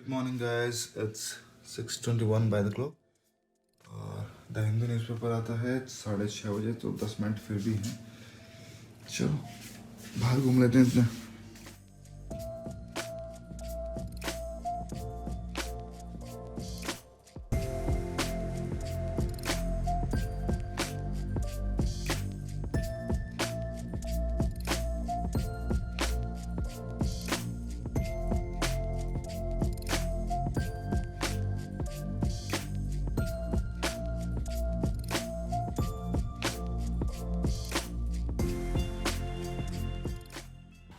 Good morning, guys. It's 6:21 by the clock. और the Hindu newspaper आता है 6:30 बजे, तो 10 मिनट फिर भी हैं। चलो बाहर घूम लेते हैं इतने।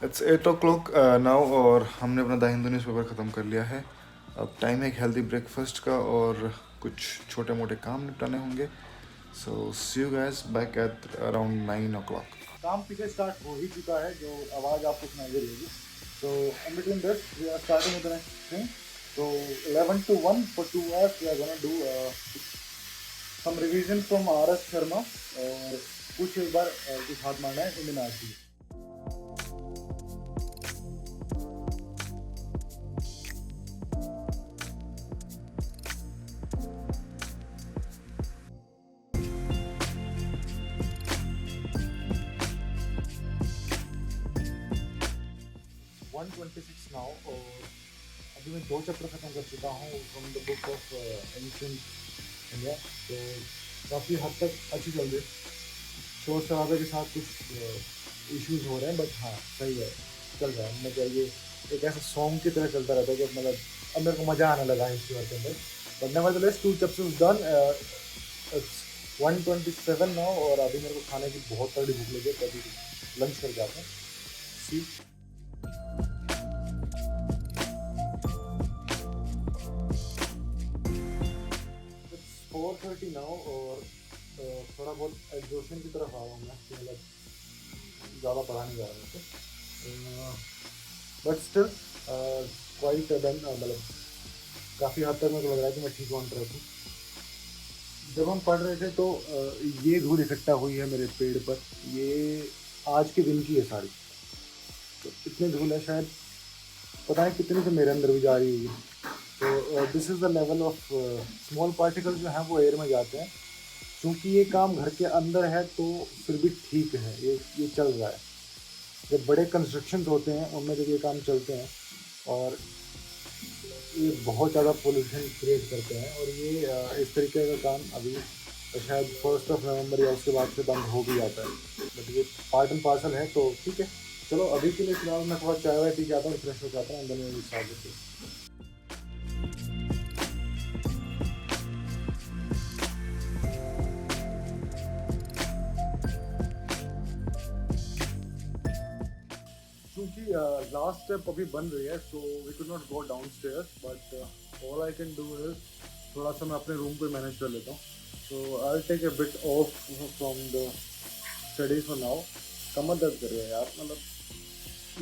इट्स 8 o'clock नाउ, और हमने अपना द हिंदू न्यूज़पेपर ख़त्म कर लिया है। अब टाइम है एक हेल्दी ब्रेकफास्ट का और कुछ छोटे मोटे काम निपटाने होंगे। So see you guys back at around 9 o'clock। काम पीछे स्टार्ट हो ही चुका है, जो आवाज़ आपको सुनाई दे रही होगी। तो in between this we are starting with the next thing. तो 11 to 1 for 2 hours we are gonna do some revision from RS Sharma, और कुछ एक बार कुछ हाथ मारना है इंडियन आर्ट। 126 नाउ, और अभी मैं 2 चैप्टर ख़त्म कर चुका हूँ from the book of ancient India. तो काफ़ी हद तक अच्छी चल रही है। शोर शराबे के साथ कुछ इश्यूज हो रहे हैं, बट हाँ सही है, चल रहा है। मतलब ये एक ऐसा सॉन्ग की तरह चलता रहता है कि मतलब अब मेरे को मज़ा आने लगा है इस वर्क के अंदर। But nevertheless 2 chapters done. 127 now, और अभी मेरे को खाने की बहुत तगड़ी भूख लगी है, तो अभी लंच कर जाते हैं। सी 4:30 नाउ, और थोड़ा बहुत एग्जॉशन की तरफ आ रहा हूँ मैं, मतलब ज़्यादा पढ़ा नहीं जा रहा मुझसे, बट स्टिल क्वाइट डन। मतलब काफ़ी हद तक मेरे को लग रहा है कि मैं ठीक ऑन ट्रैक हूँ। जब हम पढ़ रहे थे तो ये धूल इकट्ठा हुई है मेरे पेड़ पर, ये आज के दिन की है सारी। तो इतनी धूल है, शायद पता नहीं कितनी तो मेरे अंदर भी जा रही होगी। तो this is the level of small particles जो हैं वो एयर में जाते हैं। क्योंकि ये काम घर के अंदर है तो फिर भी ठीक है, ये चल रहा है। जब बड़े कंस्ट्रक्शंस होते हैं उनमें जब ये काम चलते हैं और ये बहुत ज़्यादा पोल्यूशन क्रिएट करते हैं, और ये इस तरीके का काम अभी शायद 1 नवंबर या उसके बाद से बंद हो भी जाता है। बट ये पार्ट एंड पार्सल है, तो ठीक है। चलो अभी के लिए फिलहाल मैं थोड़ा चाय वाय पी के आता हूँ, फ्रेश हो जाता हूँ, अंदर में स्टार्ट होती है। क्योंकि लास्ट स्टेप अभी बन रही है, so we could not go downstairs, but all I can do is थोड़ा सा मैं अपने रूम को मैनेज कर लेता हूँ। So I will take a bit off from the studies for now. कमर दर्द कर रही है यार, मतलब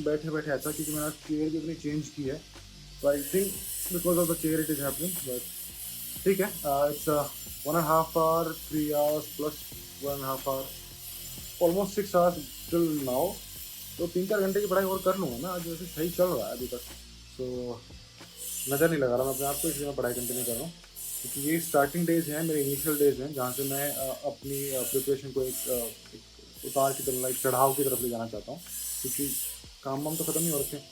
बैठे बैठे ऐसा, क्योंकि मैंने चेयर भी अपनी चेंज की है। तो I think because of the chair it is happening, but ठीक है। It's 1.5 hour 3 hours plus 1.5 hour, almost 6 hours till now. तो 3-4 घंटे की पढ़ाई और कर लूँगा मैं आज, वैसे सही चल रहा है अभी तक। सो नज़र नहीं लगा रहा मैं अपने आप को, इसलिए मैं पढ़ाई कंटिन्यू कर रहा हूँ। क्योंकि ये स्टार्टिंग डेज हैं, मेरे इनिशियल डेज हैं, जहाँ से मैं अपनी प्रिपरेशन को एक उतार की तरफ, एक चढ़ाव की तरफ ले जाना चाहता हूँ। क्योंकि काम वाम तो ख़त्म ही हो रखे हैं।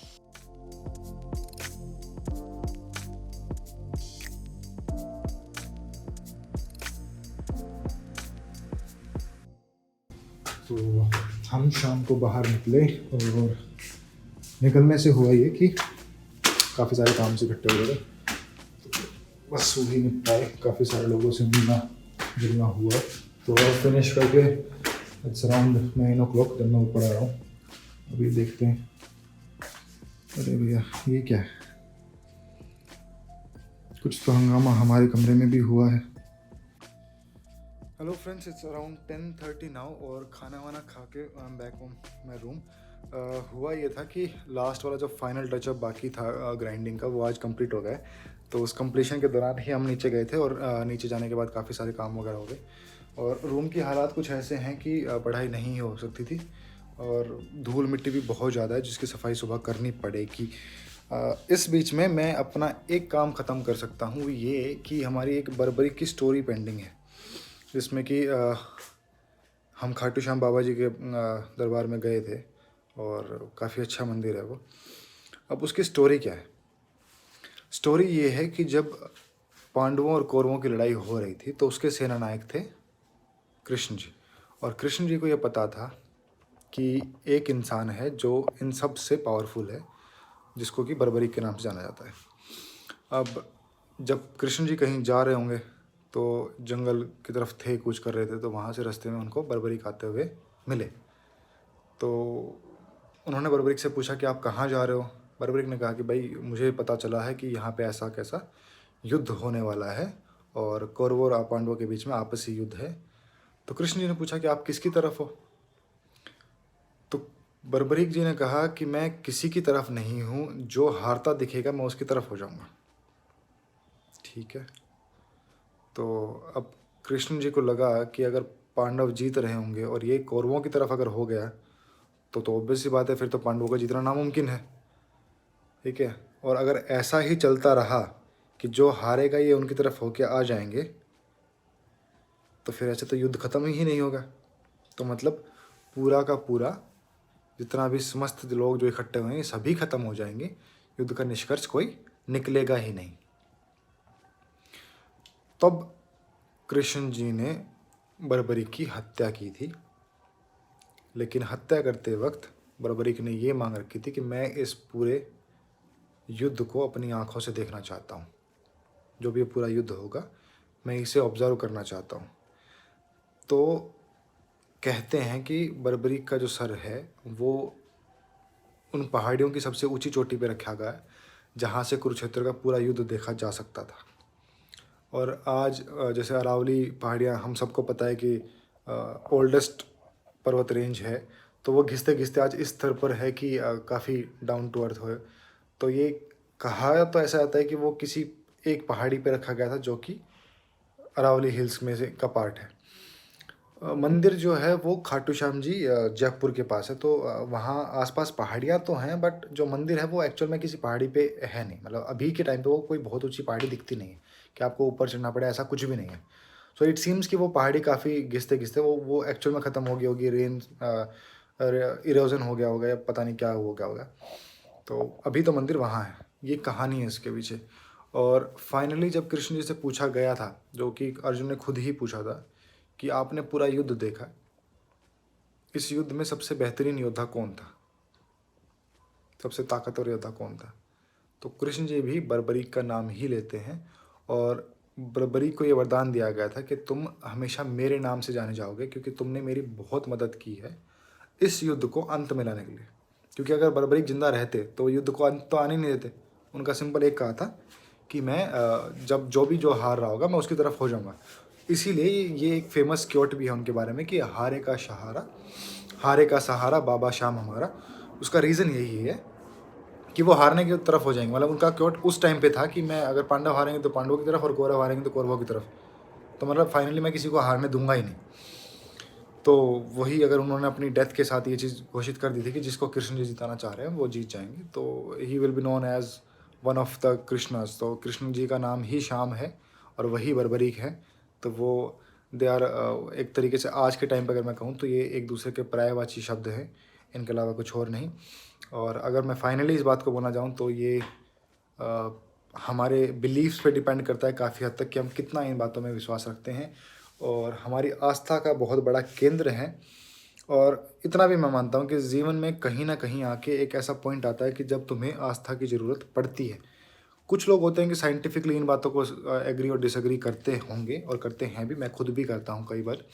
तो हम शाम को बाहर निकले, और निकलने से हुआ ये कि काफ़ी सारे काम से इकट्ठे हो गए, तो बस वही निपटाए, काफ़ी सारे लोगों से मिलना जुलना हुआ। तो फिनिश करके इट्स अराउंड 9 o'clock, जब मैं ऊपर आ रहा हूँ। अभी देखते हैं। अरे भैया ये क्या है, कुछ तो हंगामा हमारे कमरे में भी हुआ है। Hello friends, it's around 10:30 now, और खाना वाना खा के I am back home my room. हुआ ये था कि लास्ट वाला जो फाइनल टचअप बाकी था ग्राइंडिंग का, वो आज कंप्लीट हो गया है। तो उस कंप्लीशन के दौरान ही हम नीचे गए थे, और नीचे जाने के बाद काफ़ी सारे काम वगैरह हो गए। और रूम की हालात कुछ ऐसे हैं कि पढ़ाई नहीं हो सकती थी, और धूल मिट्टी भी बहुत ज़्यादा है, जिसकी सफाई सुबह करनी पड़ेगी। इस बीच में मैं अपना एक काम ख़त्म कर सकता हूँ, ये कि हमारी एक बर्बरी की स्टोरी पेंडिंग है, जिसमें कि हम खाटू श्याम बाबा जी के दरबार में गए थे और काफ़ी अच्छा मंदिर है वो। अब उसकी स्टोरी क्या है? स्टोरी ये है कि जब पांडवों और कौरवों की लड़ाई हो रही थी तो उसके सेना नायक थे कृष्ण जी, और कृष्ण जी को ये पता था कि एक इंसान है जो इन सब से पावरफुल है, जिसको कि बर्बरीक के नाम से जाना जाता है। अब जब कृष्ण जी कहीं जा रहे होंगे तो जंगल की तरफ थे, कूच कर रहे थे, तो वहाँ से रास्ते में उनको बर्बरीक आते हुए मिले। तो उन्होंने बर्बरीक से पूछा कि आप कहाँ जा रहे हो? बर्बरीक ने कहा कि भाई मुझे पता चला है कि यहाँ पे ऐसा कैसा युद्ध होने वाला है और कौरवों और पांडवों के बीच में आपसी युद्ध है। तो कृष्ण जी ने पूछा कि आप किसकी तरफ हो? तो बर्बरीक जी ने कहा कि मैं किसी की तरफ नहीं हूँ, जो हारता दिखेगा मैं उसकी तरफ हो जाऊँगा। ठीक है। तो अब कृष्ण जी को लगा कि अगर पांडव जीत रहे होंगे और ये कौरवों की तरफ अगर हो गया तो ऑब्वियस सी बात है, फिर तो पांडवों का जीतना नामुमकिन है। ठीक है। और अगर ऐसा ही चलता रहा कि जो हारेगा ये उनकी तरफ होके आ जाएंगे, तो फिर ऐसे तो युद्ध ख़त्म ही नहीं होगा। तो मतलब पूरा का पूरा जितना भी समस्त लोग जो इकट्ठे हुए हैं ये सभी ख़त्म हो जाएंगे, युद्ध का निष्कर्ष कोई निकलेगा ही नहीं। तब कृष्ण जी ने बर्बरीक की हत्या की थी, लेकिन हत्या करते वक्त बर्बरीक ने ये मांग रखी थी कि मैं इस पूरे युद्ध को अपनी आंखों से देखना चाहता हूँ। जो भी ये पूरा युद्ध होगा मैं इसे ऑब्जर्व करना चाहता हूँ। तो कहते हैं कि बर्बरीक का जो सर है वो उन पहाड़ियों की सबसे ऊंची चोटी पे रखा गया है जहाँ से कुरुक्षेत्र का पूरा युद्ध देखा जा सकता था। और आज जैसे अरावली पहाड़ियाँ हम सबको पता है कि ओल्डेस्ट पर्वत रेंज है, तो वो घिसते घिसते आज इस स्तर पर है कि काफ़ी डाउन टू अर्थ हो। तो ये कहा तो ऐसा आता है कि वो किसी एक पहाड़ी पे रखा गया था जो कि अरावली हिल्स में से का पार्ट है। मंदिर जो है वो खाटू श्याम जी जयपुर के पास है। तो वहाँ आसपास पहाड़ियाँ तो हैं, बट जो मंदिर है वो एक्चुअल में किसी पहाड़ी पे है नहीं। मतलब अभी के टाइम पे वो कोई बहुत ऊंची पहाड़ी दिखती नहीं है कि आपको ऊपर चढ़ना पड़े, ऐसा कुछ भी नहीं है। सो इट सीम्स कि वो पहाड़ी काफ़ी घिसते घिसते वो एक्चुअल में ख़त्म हो गई होगी, रेन इरोजन हो गया होगा या पता नहीं क्या हो गया होगा। तो अभी तो मंदिर वहाँ है, ये कहानी है इसके पीछे। और फाइनली जब कृष्ण जी से पूछा गया था, जो कि अर्जुन ने खुद ही पूछा था कि आपने पूरा युद्ध देखा, इस युद्ध में सबसे बेहतरीन योद्धा कौन था, सबसे ताकतवर योद्धा कौन था? तो कृष्ण जी भी बर्बरीक का नाम ही लेते हैं और बर्बरीक को ये वरदान दिया गया था कि तुम हमेशा मेरे नाम से जाने जाओगे, क्योंकि तुमने मेरी बहुत मदद की है इस युद्ध को अंत में लाने के लिए। क्योंकि अगर बर्बरीक जिंदा रहते तो युद्ध को अंत तो आने नहीं देते। उनका सिंपल एक कहा था कि मैं जब जो हार रहा होगा मैं उसकी तरफ हो जाऊंगा। इसीलिए ये एक फेमस क्योट भी है उनके बारे में कि हारे का सहारा बाबा श्याम हमारा। उसका रीज़न यही है कि वो हारने की तरफ हो जाएंगे। मतलब उनका क्योट उस टाइम पे था कि मैं अगर पांडव हारेंगे तो पांडवों की तरफ और कौरव हारेंगे तो कौरवों की तरफ। तो मतलब फाइनली मैं किसी को हारने दूंगा ही नहीं। तो वही अगर उन्होंने अपनी डेथ के साथ ये चीज़ घोषित कर दी थी कि जिसको कृष्ण जी जिताना चाह रहे हैं वो जीत जाएंगे, तो he will be known as one of the Krishnas. तो कृष्ण जी का नाम ही श्याम है और वही बर्बरीक है। तो वो दे आर एक तरीके से आज के टाइम पर अगर मैं कहूँ तो ये एक दूसरे के पर्यायवाची शब्द हैं, इनके अलावा कुछ और नहीं। और अगर मैं फाइनली इस बात को बोलना चाहूँ तो ये हमारे बिलीव्स पे डिपेंड करता है काफ़ी हद तक कि हम कितना इन बातों में विश्वास रखते हैं, और हमारी आस्था का बहुत बड़ा केंद्र है। और इतना भी मैं मानता हूँ कि जीवन में कहीं ना कहीं आके एक ऐसा पॉइंट आता है कि जब तुम्हें आस्था की ज़रूरत पड़ती है। कुछ लोग होते हैं कि साइंटिफिकली इन बातों को एग्री और डिसएग्री करते होंगे और करते हैं भी, मैं खुद भी करता हूँ कई बार।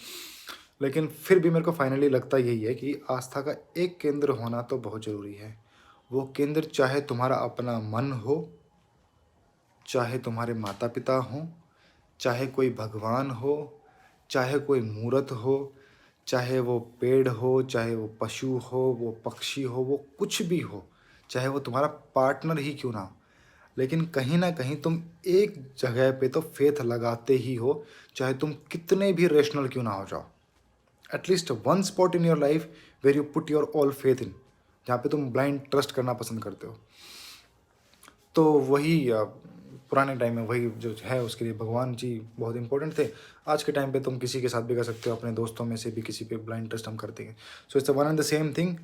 लेकिन फिर भी मेरे को फाइनली लगता यही है कि आस्था का एक केंद्र होना तो बहुत ज़रूरी है। वो केंद्र चाहे तुम्हारा अपना मन हो, चाहे तुम्हारे माता पिता हों, चाहे कोई भगवान हो, चाहे कोई मूर्त हो, चाहे वो पेड़ हो, चाहे वो पशु हो, वो पक्षी हो, वो कुछ भी हो, चाहे वो तुम्हारा पार्टनर ही क्यों ना हो, लेकिन कहीं ना कहीं तुम एक जगह पे तो फेथ लगाते ही हो, चाहे तुम कितने भी रेशनल क्यों ना हो जाओ। At least one spot in your life where you put your all faith in, जहाँ पे तुम ब्लाइंड ट्रस्ट करना पसंद करते हो। तो वही पुराने टाइम में वही जो है उसके लिए भगवान जी बहुत इंपॉर्टेंट थे। आज के टाइम पे तुम किसी के साथ भी कर सकते हो, अपने दोस्तों में से भी किसी पे ब्लाइंड ट्रस्ट हम करते हैं। So it's one and the same thing,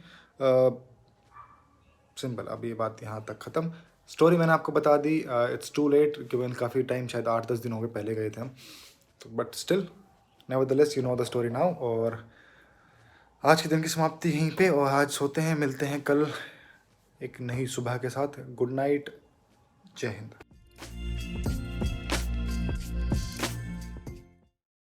simple. अब ये बात यहाँ तक ख़त्म। स्टोरी मैंने आपको बता दी। इट्स टू लेट, क्योंकि काफ़ी टाइम, शायद 8-10 दिन हो गए पहले गए थे हम, तो but still nevertheless you know the story now. और आज के दिन की समाप्ति यहीं पे, और आज सोते हैं, मिलते हैं कल एक नई सुबह के साथ। गुड नाइट, जय हिंद।